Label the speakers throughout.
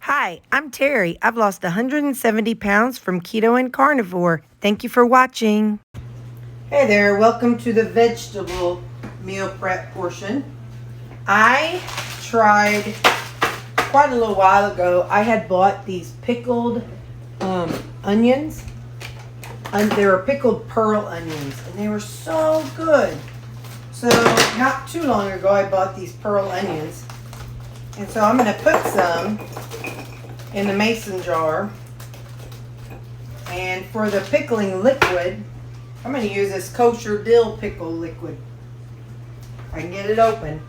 Speaker 1: Hi, I'm Terry. I've lost 170 pounds from keto and carnivore. Thank you for watching. Hey there, welcome to the vegetable meal prep portion. I tried quite a little while ago. I had bought these pickled onions. They were pickled pearl onions, and they were so good. So not too long ago, I bought these pearl onions. And so I'm going to put some in the mason jar. And for the pickling liquid, I'm going to use this kosher dill pickle liquid. I can get it open.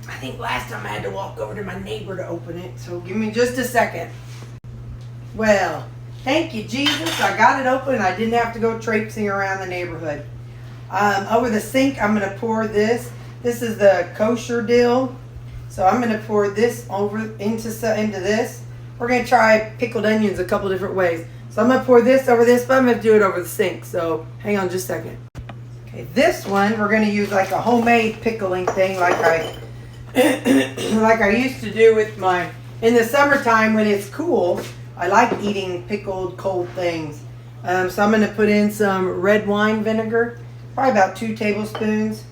Speaker 1: I think last time I had to walk over to my neighbor to open it, so give me just a second. Well, thank you, Jesus. I got it open and I didn't have to go traipsing around the neighborhood. Over the sink, I'm going to pour this. This is the kosher dill. So I'm going to pour this over into this. We're going to try pickled onions a couple different ways. So I'm going to pour this over this, but I'm going to do it over the sink. So hang on just a second. Okay, this one we're going to use like a homemade pickling thing like I used to do with in the summertime when it's cool. I like eating pickled cold things. So I'm going to put in some red wine vinegar, probably about 2 tablespoons.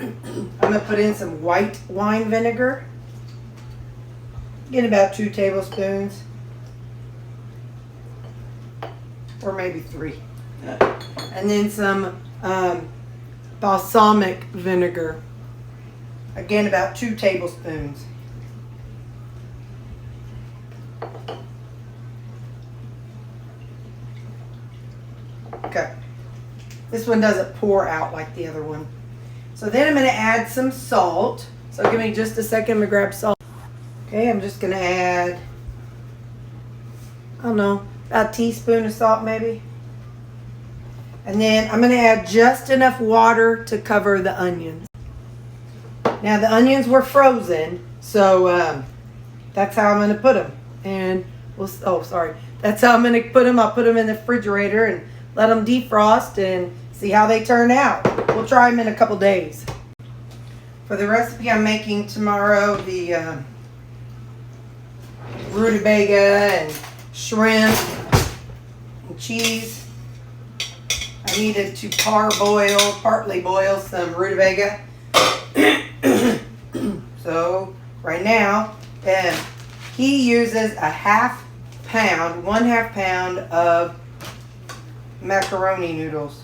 Speaker 1: I'm going to put in some white wine vinegar. Get about 2 tablespoons. Or maybe 3. And then some balsamic vinegar. Again, about 2 tablespoons. Okay. This one doesn't pour out like the other one. So then I'm going to add some salt. So give me just a second. I'm going to grab salt. Okay, I'm just going to add, I don't know, about a teaspoon of salt maybe. And then I'm going to add just enough water to cover the onions. Now the onions were frozen, so that's how I'm going to put them. And that's how I'm going to put them. I'll put them in the refrigerator and let them defrost and see how they turn out. We'll try them in a couple days. For the recipe I'm making tomorrow, the rutabaga and shrimp and cheese, I needed to partly boil some rutabaga. So right now, he uses a 1/2 pound of macaroni noodles.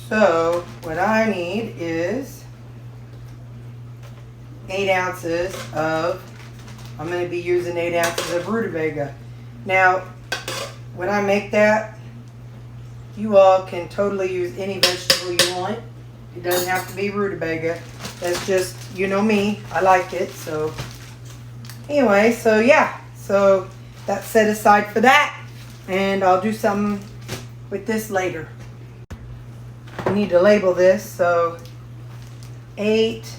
Speaker 1: So what I need is 8 ounces of, I'm going to be using 8 ounces of rutabaga. Now, when I make that, you all can totally use any vegetable you want. It doesn't have to be rutabaga. That's just, you know me, I like it. So anyway, so yeah, so that's set aside for that. And I'll do something with this later. I need to label this, so 8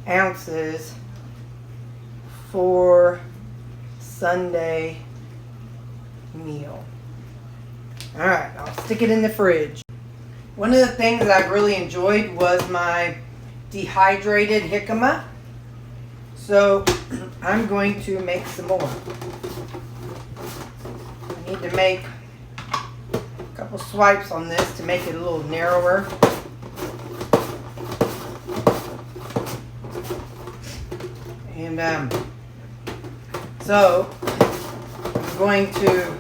Speaker 1: ounces for Sunday meal. Alright, I'll stick it in the fridge. One of the things that I've really enjoyed was my Dehydrated Jicama. So I'm going to make some more. I need to make a couple swipes on this to make it a little narrower. And so I'm going to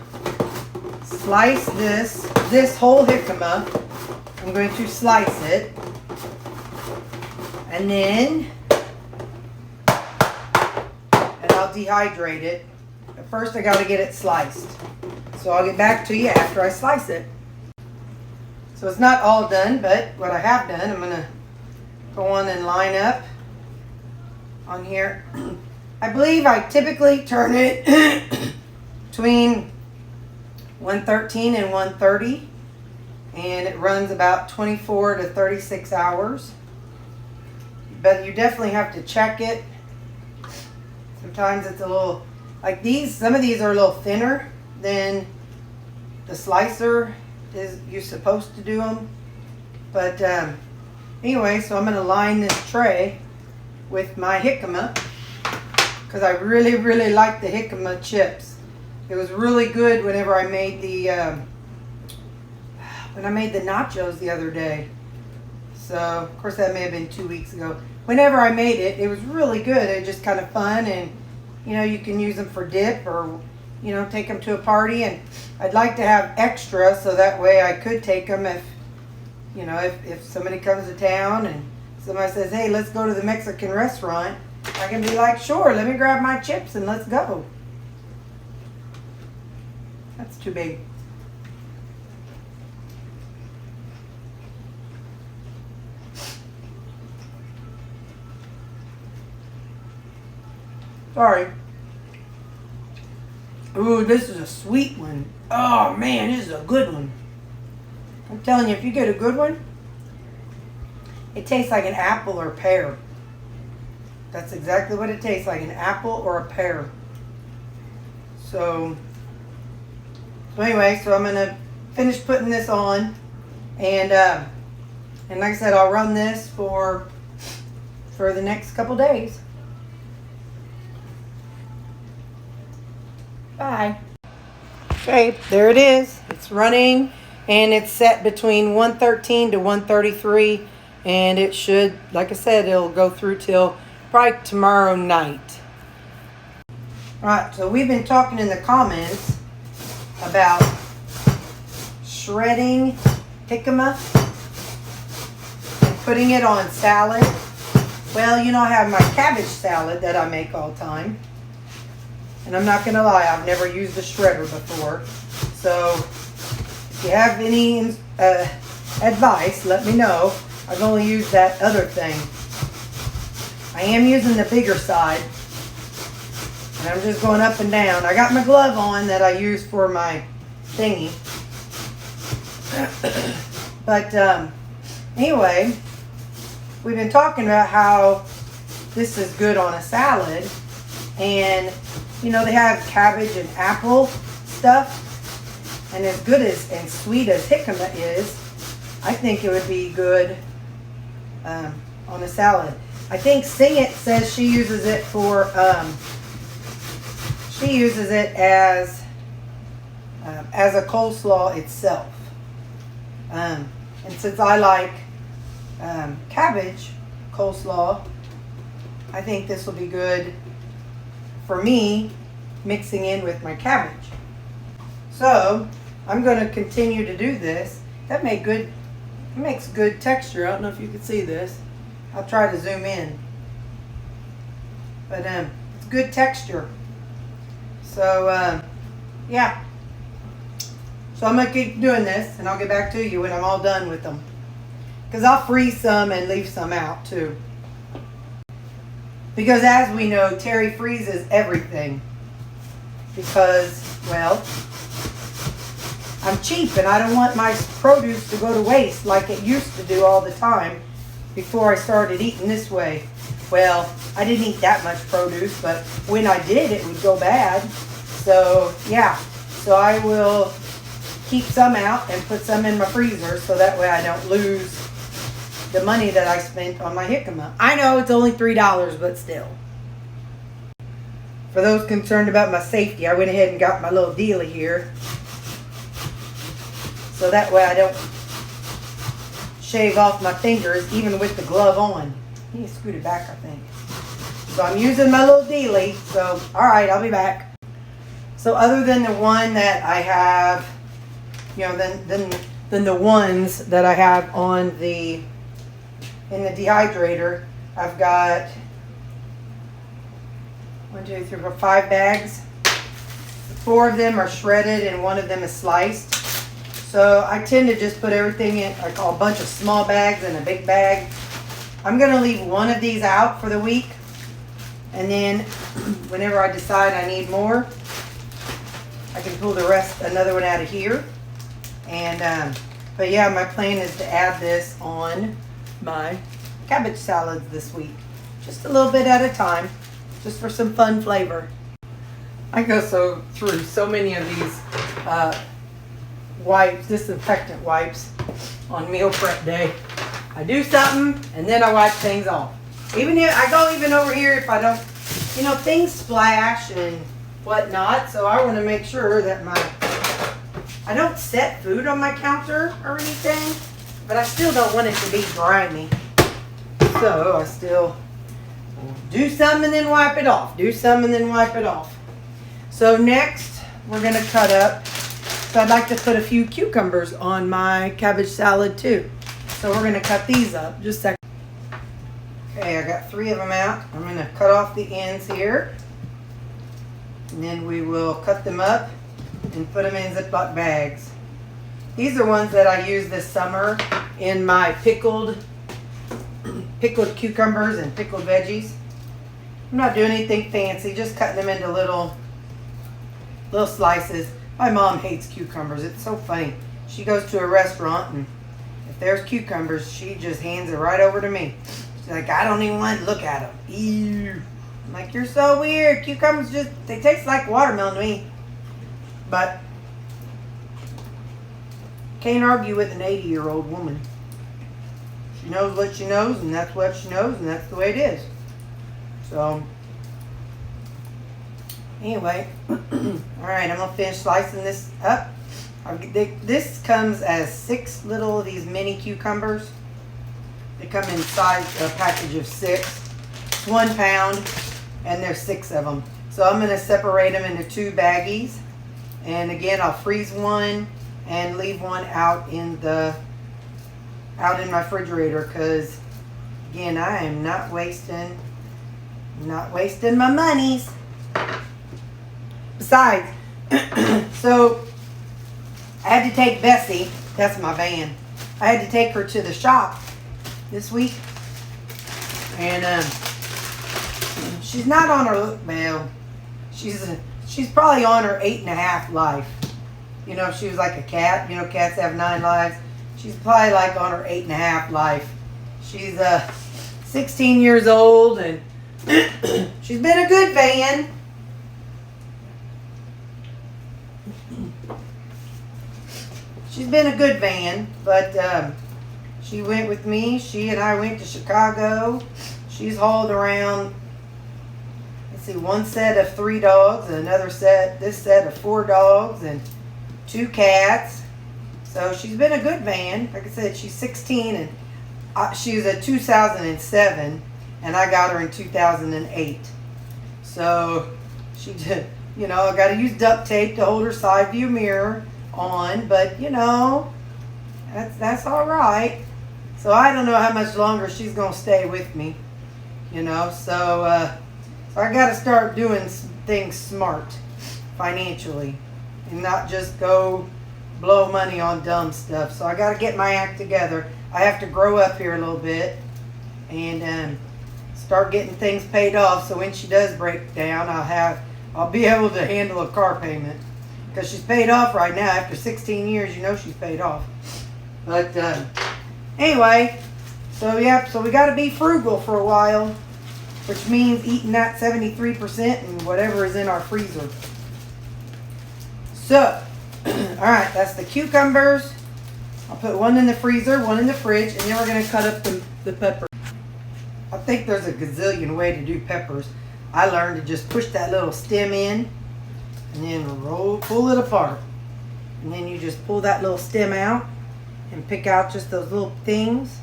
Speaker 1: slice this whole jicama. I'm going to slice it, and then I'll dehydrate it. But first I got to get it sliced. So I'll get back to you after I slice it. So it's not all done, but what I have done, I'm going to go on and line up on here. I believe I typically turn it between 113 and 130, and it runs about 24 to 36 hours. But you definitely have to check it. Sometimes it's a little, like these, some of these are a little thinner than the slicer is you're supposed to do them. But Anyway, so I'm going to line this tray with my jicama because I really, really like the jicama chips. It was really good whenever I made the nachos the other day. So, of course, that may have been 2 weeks ago. Whenever I made it, it was really good. It was just kind of fun, and you know, you can use them for dip or, you know, take them to a party. And I'd like to have extra so that way I could take them if, you know, if somebody comes to town and somebody says, hey, let's go to the Mexican restaurant. I can be like, sure, let me grab my chips and let's go. That's too big. Sorry. Ooh, this is a sweet one. Oh man, this is a good one. I'm telling you, if you get a good one, it tastes like an apple or a pear. That's exactly what it tastes like, an apple or a pear. So anyway, so I'm gonna finish putting this on, and like I said, I'll run this for the next couple days. Bye. Okay, there it is. It's running, and it's set between 113 to 133, and it should, like I said, it'll go through till probably tomorrow night. Alright, so we've been talking in the comments about shredding jicama and putting it on salad. Well, you know, I have my cabbage salad that I make all the time. And I'm not going to lie, I've never used a shredder before. So, if you have any advice, let me know. I've only used that other thing. I am using the bigger side. And I'm just going up and down. I got my glove on that I use for my thingy. But anyway, we've been talking about how this is good on a salad. And you know, they have cabbage and apple stuff, and as good as and sweet as jicama is, I think it would be good on a salad. I think Sing It says she uses it for as a coleslaw itself. And since I like cabbage coleslaw, I think this will be good for me mixing in with my cabbage. So I'm going to continue to do this. That makes good texture. I don't know if you can see this. I'll try to zoom in. But it's good texture. So yeah. So I'm going to keep doing this, and I'll get back to you when I'm all done with them. Because I'll freeze some and leave some out too. Because as we know, Terry freezes everything. Because, well, I'm cheap and I don't want my produce to go to waste like it used to do all the time before I started eating this way. Well, I didn't eat that much produce, but when I did, it would go bad. So, yeah. So I will keep some out and put some in my freezer so that way I don't lose the money that I spent on my jicama. I know it's only $3, but still. For those concerned about my safety, I went ahead and got my little dealie here. So that way I don't shave off my fingers even with the glove on. I need to scoot it back, I think. So I'm using my little dealie. So, alright, I'll be back. So other than the one that I have, you know, than the ones that I have on in the dehydrator, I've got 1, 2, 3, 4, 5 bags. 4 of them are shredded and 1 of them is sliced. So I tend to just put everything in like a bunch of small bags in a big bag. I'm going to leave 1 of these out for the week, and then whenever I decide I need more, I can pull another one out of here. And but yeah, my plan is to add this on my cabbage salads this week, just a little bit at a time, just for some fun flavor. I go through so many of these wipes, disinfectant wipes, on meal prep day. I do something and then I wipe things off. Even if I go even over here if I don't, things splash and whatnot. So I want to make sure that I don't set food on my counter or anything, but I still don't want it to be grimy. So I still do some and then wipe it off. Do some and then wipe it off. So next we're going to cut up. So I'd like to put a few cucumbers on my cabbage salad too. So we're going to cut these up. Just a second. Okay, I got 3 of them out. I'm going to cut off the ends here. And then we will cut them up and put them in Ziploc bags. These are ones that I used this summer in my pickled cucumbers and pickled veggies. I'm not doing anything fancy, just cutting them into little slices. My mom hates cucumbers. It's so funny. She goes to a restaurant and if there's cucumbers, she just hands it right over to me. She's like, I don't even want to look at them. Ew. I'm like, you're so weird. Cucumbers they taste like watermelon to me. But can't argue with an 80-year-old woman. She knows what she knows, and that's what she knows, and that's the way it is. So, anyway, all right, I'm going to finish slicing this up. This comes as 6 little of these mini cucumbers. They come inside a package of 6. It's 1 pound, and there's 6 of them. So I'm going to separate them into 2 baggies. And again, I'll freeze one and leave one out in my refrigerator because, again, I am not wasting my monies. Besides, so I had to take Bessie, that's my van, I had to take her to the shop this week. And she's not on her, well, she's probably on her 8.5 life. If she was like a cat, cats have 9 lives. She's probably like on her 8.5 life. She's 16 years old and she's been a good van. She's been a good van, but she went with me. She and I went to Chicago. She's hauled around, let's see, 1 set of 3 dogs, and this set of 4 dogs, and 2 cats. So she's been a good van. Like I said, she's 16, and she was a 2007, and I got her in 2008. So she did, I got to use duct tape to hold her side view mirror on, but that's all right. So I don't know how much longer she's gonna stay with me, So I got to start doing things smart financially, and not just go blow money on dumb stuff. So I got to get my act together. I have to grow up here a little bit and start getting things paid off. So when she does break down, I'll be able to handle a car payment. Because she's paid off right now. After 16 years, she's paid off. But anyway, so we got to be frugal for a while, which means eating that 73% and whatever is in our freezer. So, all right, that's the cucumbers. I'll put 1 in the freezer, 1 in the fridge, and then we're going to cut up the pepper. I think there's a gazillion way to do peppers. I learned to just push that little stem in and then pull it apart. And then you just pull that little stem out and pick out just those little things.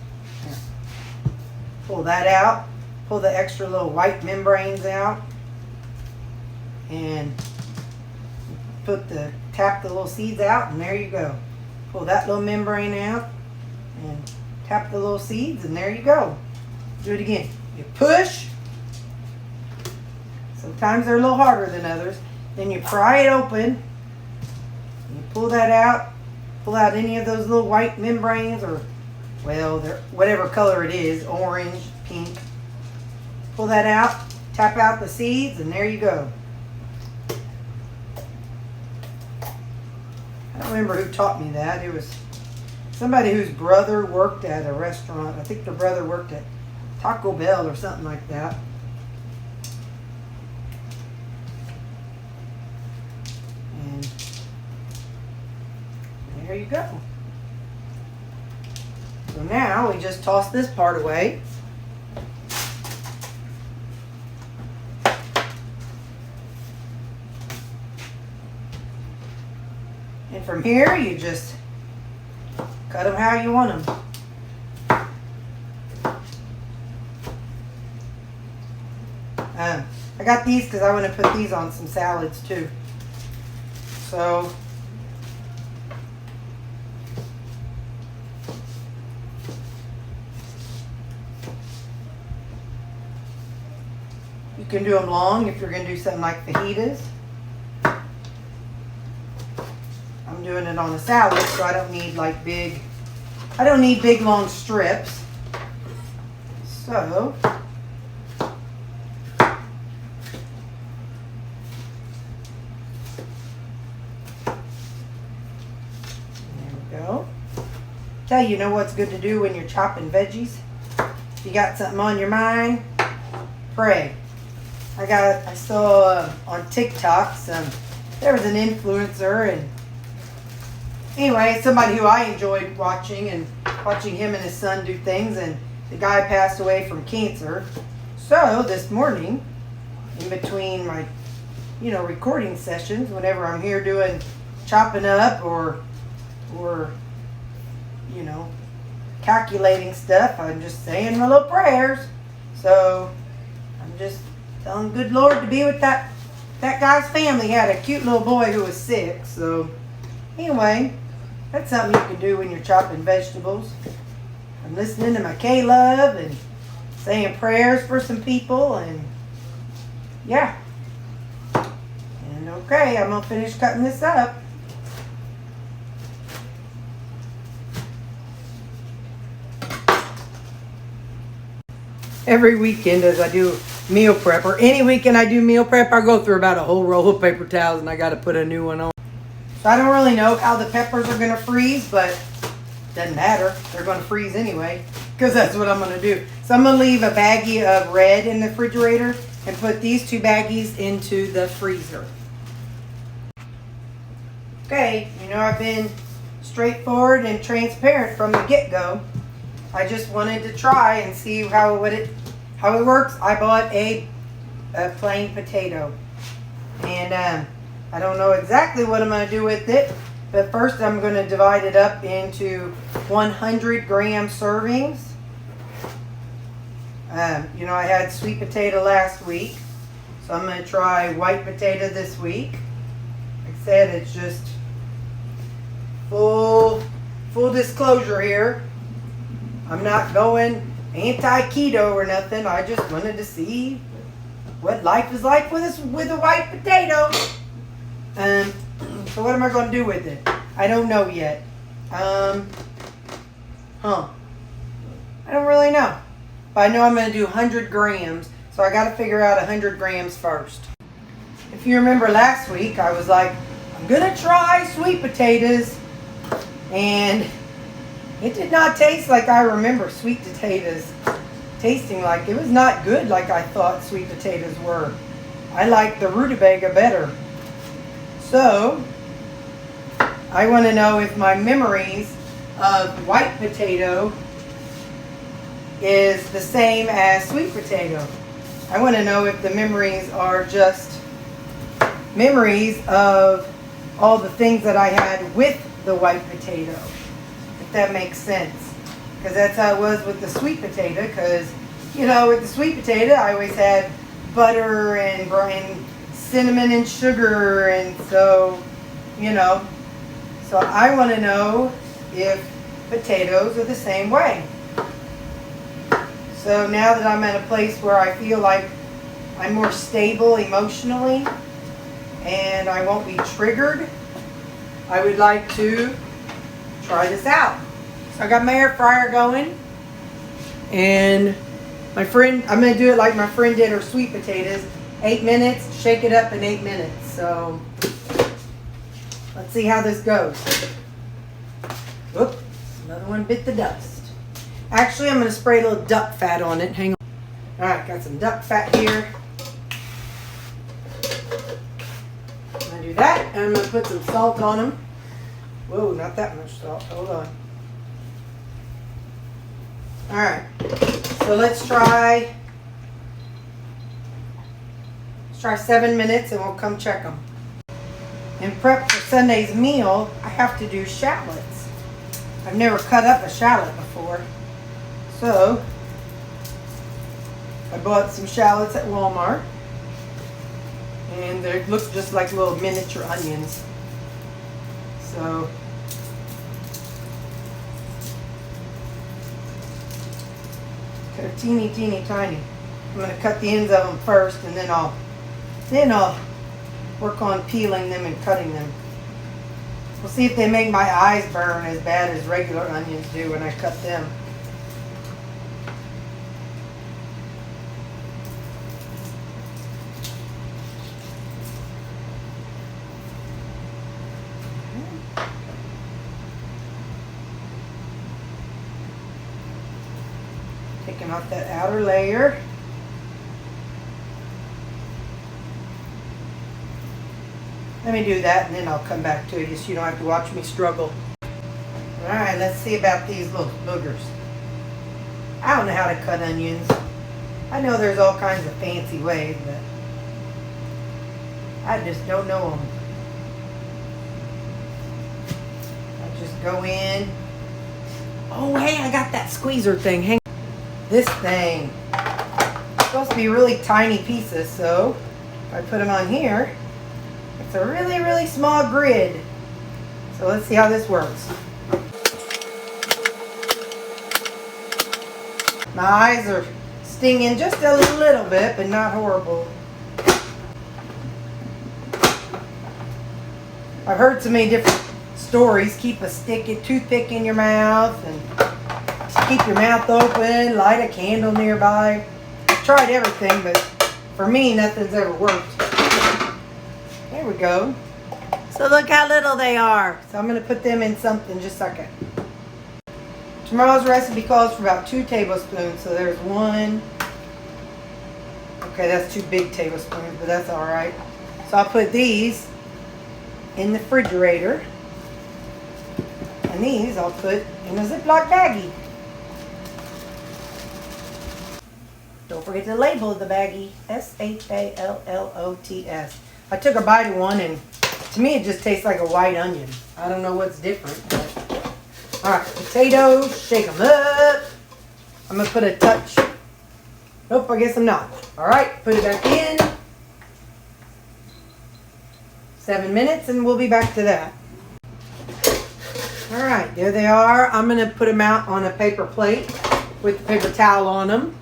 Speaker 1: Pull that out. Pull the extra little white membranes out. And tap the little seeds out, and there you go. Pull that little membrane out and tap the little seeds, and there you go. Do it again. You push. Sometimes they're a little harder than others. Then you pry it open. You pull that out. Pull out any of those little white membranes, or, well, whatever color it is, orange, pink. Pull that out. Tap out the seeds, and there you go. I don't remember who taught me that. It was somebody whose brother worked at a restaurant. I think the brother worked at Taco Bell or something like that. And there you go. So now we just toss this part away. And from here, you just cut them how you want them. I got these because I want to put these on some salads too. So you can do them long if you're going to do something like fajitas. I'm doing it on a salad, so I don't need like big long strips. So tell you know what's good to do when you're chopping veggies? If you got something on your mind, pray. I saw on TikTok there was an influencer, and anyway, somebody who I enjoyed watching him and his son do things, and the guy passed away from cancer. So this morning, in between my recording sessions, whenever I'm here doing chopping up or calculating stuff, I'm just saying my little prayers. So I'm just telling good Lord to be with that guy's family. He had a cute little boy who was sick. So anyway, that's something you can do when you're chopping vegetables. I'm listening to my K-Love and saying prayers for some people, and yeah. And okay, I'm gonna finish cutting this up. Every weekend as I do meal prep, or any weekend I do meal prep, I go through about a whole roll of paper towels and I got to put a new one on. So I don't really know how the peppers are going to freeze, but it doesn't matter. They're going to freeze anyway because that's what I'm going to do. So I'm going to leave a baggie of red in the refrigerator and put these 2 baggies into the freezer. Okay, I've been straightforward and transparent from the get-go. I just wanted to try and see how it works. I bought a plain potato, and I don't know exactly what I'm going to do with it, but first I'm going to divide it up into 100-gram servings. I had sweet potato last week, so I'm going to try white potato this week. Like I said, it's just full disclosure here. I'm not going anti-keto or nothing. I just wanted to see what life is like with a white potato. So what am I going to do with it? I don't know yet. I don't really know. But I know I'm going to do 100 grams. So I got to figure out 100 grams first. If you remember last week, I was like, I'm going to try sweet potatoes. And it did not taste like I remember sweet potatoes tasting like. It was not good like I thought sweet potatoes were. I like the Rutabaga better. So, I want to know if my memories of white potato is the same as sweet potato. I want to know if the memories are just memories of all the things that I had with the white potato. If that makes sense. Because that's how it was with the sweet potato. Because, with the sweet potato, I always had butter and cinnamon and sugar. And so, So I want to know if potatoes are the same way. So now that I'm at a place where I feel like I'm more stable emotionally and I won't be triggered, I would like to try this out. So I got my air fryer going, and I'm going to do it like my friend did her sweet potatoes. 8 minutes, shake it up in 8 minutes. So let's see how this goes. Whoop, another one bit the dust. Actually, I'm going to spray a little duck fat on it. Hang on. Alright, got some duck fat here. I'm going to do that, and I'm going to put some salt on them. Whoa, not that much salt. Hold on. All right, so let's try 7 minutes and we'll come check them. In prep for Sunday's meal, I have to do shallots. I've never cut up a shallot before. So, I bought some shallots at Walmart. And they look just like little miniature onions. So, they're teeny tiny. I'm going to cut the ends of them first, and then I'll work on peeling them and cutting them. We'll see if they make my eyes burn as bad as regular onions do when I cut them. Taking off that outer layer. Let me do that and then I'll come back to you so you don't have to watch me struggle. Alright, let's see about these little boogers. I don't know how to cut onions. I know there's all kinds of fancy ways, but I just don't know them. I just go in. Oh, hey, I got that squeezer thing. Hang on. This thing. It's supposed to be really tiny pieces, so if I put them on here, it's a really small grid. So let's see how this works. My eyes are stinging just a little bit, but not horrible. I've heard so many different stories. Keep a toothpick in your mouth and keep your mouth open, light a candle nearby. I've tried everything, but for me, nothing's ever worked. There we go. So look how little they are. So I'm going to put them in something just a second. Tomorrow's recipe calls for about 2 tablespoons. So there's 1. Okay, that's 2 big tablespoons, but that's all right. So I'll put these in the refrigerator. And these I'll put in a Ziploc baggie. Don't forget to label the baggie. SHALLOTS. I took a bite of one and to me it just tastes like a white onion. I don't know what's different. But. Alright, potatoes, shake them up. I'm going to put a touch. Nope, I guess I'm not. Alright, put it back in. 7 minutes and we'll be back to that. Alright, there they are. I'm going to put them out on a paper plate with the paper towel on them.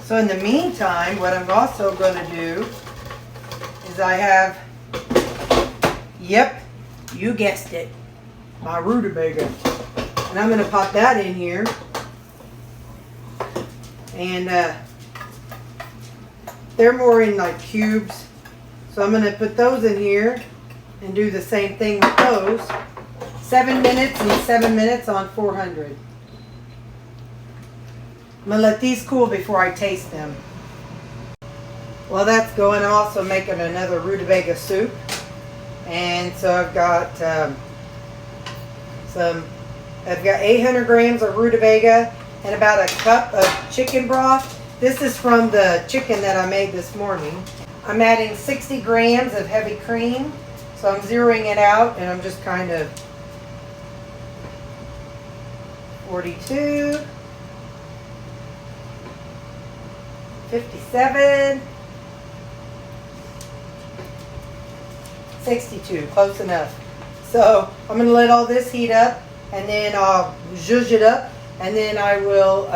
Speaker 1: So in the meantime, what I'm also going to do is I have, yep, you guessed it, my rutabaga. And I'm going to pop that in here. And they're more in like cubes. So I'm going to put those in here and do the same thing with those. 7 minutes and 7 minutes on 400. I'm going to let these cool before I taste them. While that's going, I'm also making another rutabaga soup. And so I've got I've got 800 grams of rutabaga and about a cup of chicken broth. This is from the chicken that I made this morning. I'm adding 60 grams of heavy cream. So I'm zeroing it out and I'm just kind of 42, 57, 62, close enough. So I'm going to let all this heat up and then I'll zhuzh it up and then I will,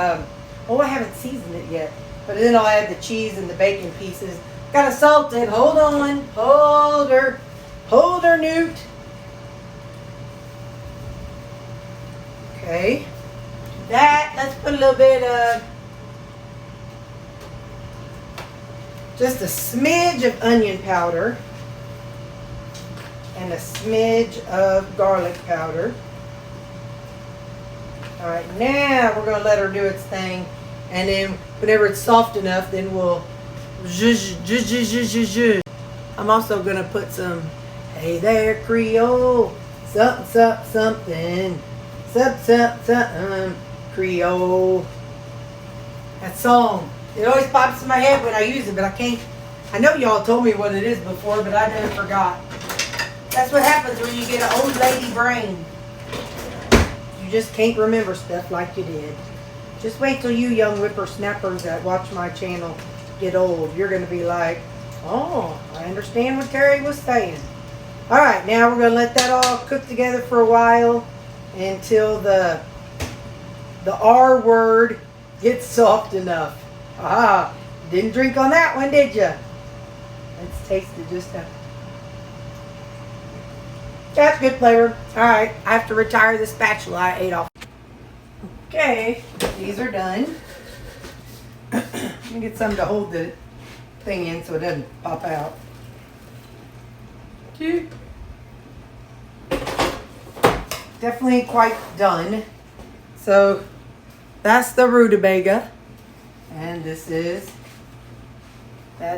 Speaker 1: oh, I haven't seasoned it yet, but then I'll add the cheese and the bacon pieces. Gotta salt it, hold on, hold her, Newt. Okay, that, let's put a little bit of, just a smidge of onion powder and a smidge of garlic powder. All right, now we're going to let her do its thing, and then whenever it's soft enough, then we'll zhuzh, zhuzh, zhuzh, zhuzh, zhuzh. I'm also going to put some, hey there Creole, something, something, something, Creole. That song. It always pops in my head when I use it, but I can't. I know y'all told me what it is before, but I never forgot. That's what happens when you get an old lady brain. You just can't remember stuff like you did. Just wait till you young whippersnappers that watch my channel get old. You're going to be like, oh, I understand what Terry was saying. All right, now we're going to let that all cook together for a while until the R word gets soft enough. Ah, didn't drink on that one, did you? Let's taste it just now. That's good flavor. All right, I have to retire the spatula I ate off. Okay, these are done. Let me get something to hold the thing in so it doesn't pop out. Definitely quite done. So that's the rutabaga, and that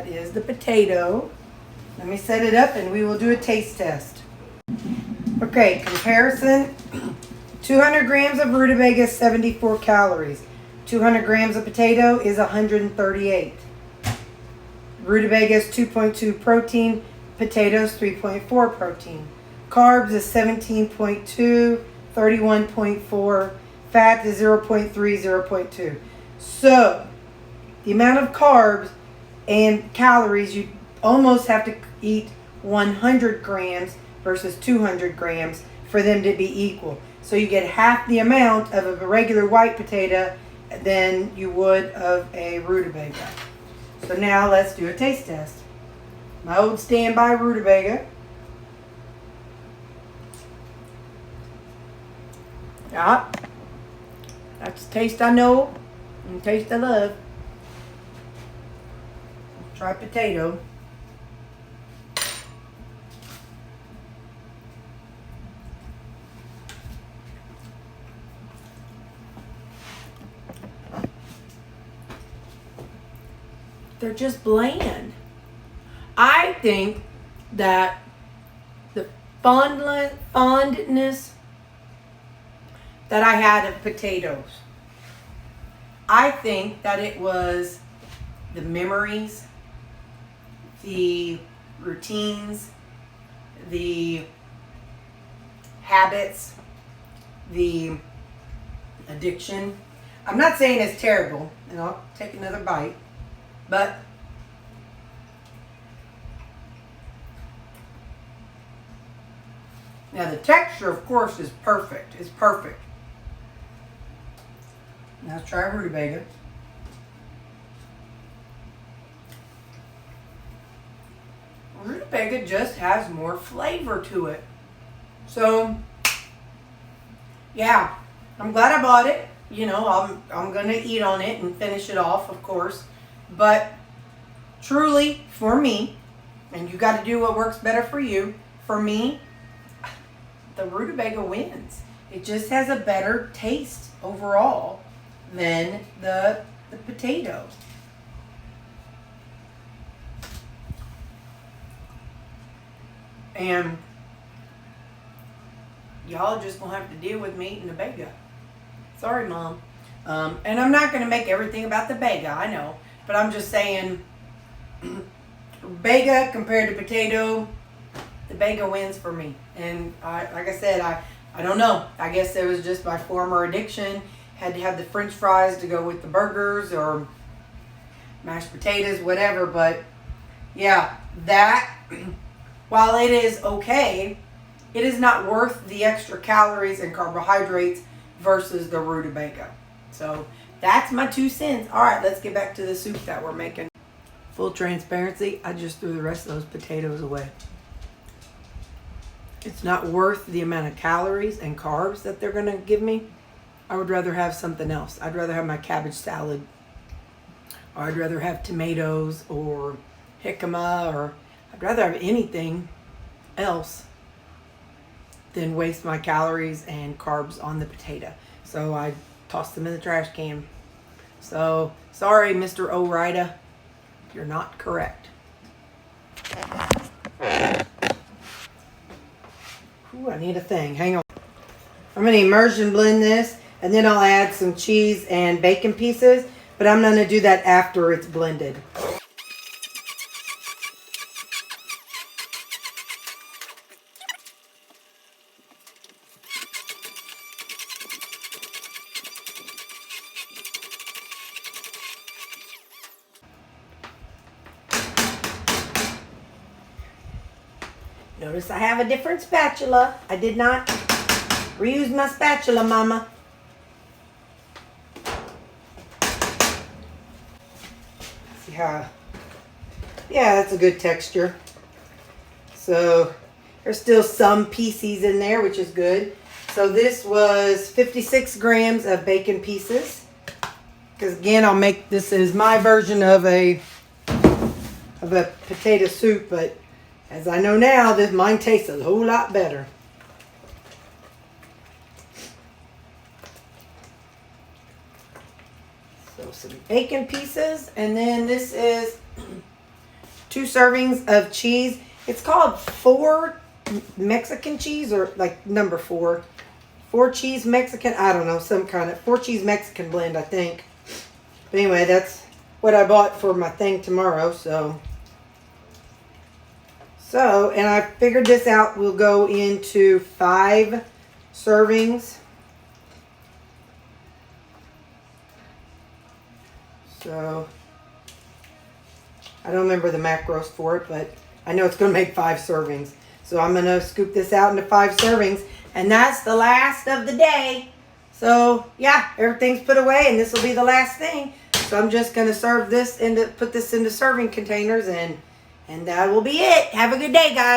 Speaker 1: is the potato. Let me set it up and we will do a taste test. Okay, comparison. 200 grams of rutabaga is 74 calories. 200 grams of potato is 138. Rutabaga is 2.2 protein. Potatoes 3.4 protein. Carbs is 17.2, 31.4. Fat is 0.3, 0.2. So, the amount of carbs and calories, you almost have to eat 100 grams versus 200 grams for them to be equal. So you get half the amount of a regular white potato than you would of a rutabaga. So now let's do a taste test. My old standby rutabaga. Yeah, that's a taste I know and a taste I love. Try potato. They're just bland. I think that the fondness that I had of potatoes, I think that it was the memories, the routines, the habits, the addiction. I'm not saying it's terrible, and I'll take another bite, but now the texture, of course, is perfect. It's perfect. Now let's try rutabaga. Rutabaga just has more flavor to it. So, yeah, I'm glad I bought it. You know, I'm gonna eat on it and finish it off, of course. But truly, for me, and you got to do what works better for you. For me, the rutabaga wins. It just has a better taste overall than the potato. And y'all just gonna have to deal with me eating the bega. Sorry, Mom. And I'm not gonna make everything about the bega, I know. But I'm just saying, bega compared to potato, the bega wins for me. And like I said, I don't know. I guess it was just my former addiction. Had to have the French fries to go with the burgers or mashed potatoes, whatever. But yeah, that, while it is okay, it is not worth the extra calories and carbohydrates versus the rutabaga. So that's my 2 cents. All right, let's get back to the soup that we're making. Full transparency, I just threw the rest of those potatoes away. It's not worth the amount of calories and carbs that they're going to give me. I would rather have something else. I'd rather have my cabbage salad, or I'd rather have tomatoes or jicama, or I'd rather have anything else than waste my calories and carbs on the potato. So I tossed them in the trash can. So sorry, Mr. O'Rida, you're not correct. Ooh, I need a thing. Hang on. I'm going to immersion blend this, and then I'll add some cheese and bacon pieces, but I'm going to do that after it's blended. Notice I have a different spatula. I did not reuse my spatula, Mama. See how? Yeah, that's a good texture. So there's still some pieces in there, which is good. So this was 56 grams of bacon pieces. Because again, I'll make this as my version of a potato soup, but as I know now, this mine tastes a whole lot better. So some bacon pieces, and then this is 2 servings of cheese. It's called 4 Mexican cheese, or like number 4. 4 cheese Mexican, I don't know, some kind of 4 cheese Mexican blend, I think. But anyway, that's what I bought for my thing tomorrow, So, and I figured this out, we'll go into 5 servings. So, I don't remember the macros for it, but I know it's going to make 5 servings. So I'm going to scoop this out into 5 servings, and that's the last of the day. So, yeah, everything's put away, and this will be the last thing. So I'm just going to put this into serving containers, and that will be it. Have a good day, guys.